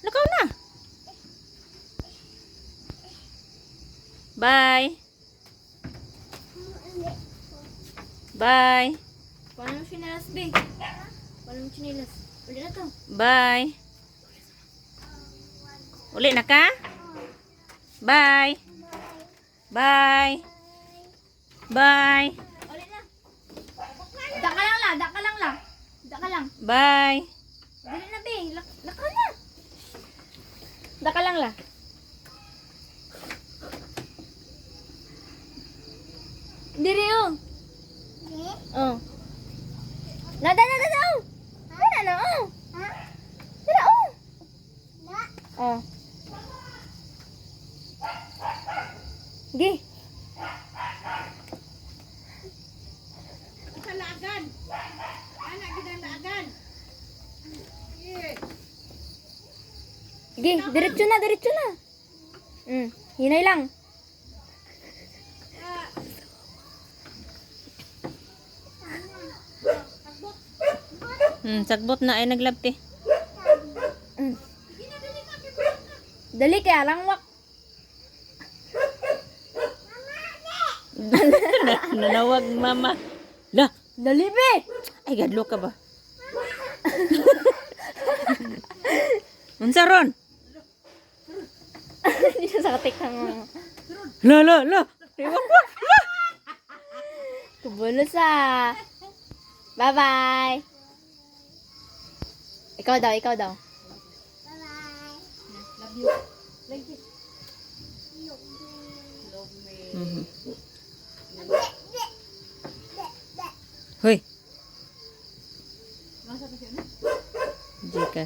Lakaw na. Bye. Bye. Paano mo chinilas, be? Paano mo chinilas? Uli na to. Bye. Uli na ka? Bye. Bye. Bye. Uli na. Daka lang la. Daka lang la. Daka lang. Bye. Dali na, be. Laka na. Daka lang la. Diri oh. Oh. Nada. Oh. Nada na oh. Nada oh. Oh. Gi. Kalagan. Anak ginalagan. Gi, diretso na. Hinay lang. Sagbot na ay naglabti. Dali kaya lang wak. Nanawag mama. Lah, Dali be. ay gadlo ka ba? Unsa ron? Hindi siya sa katik ng La. Iwak ko. kubulos ah. Bye-bye. Ikaw daw. Love you. Like this. Love me. Hoy, Masa pa siya na? Jika.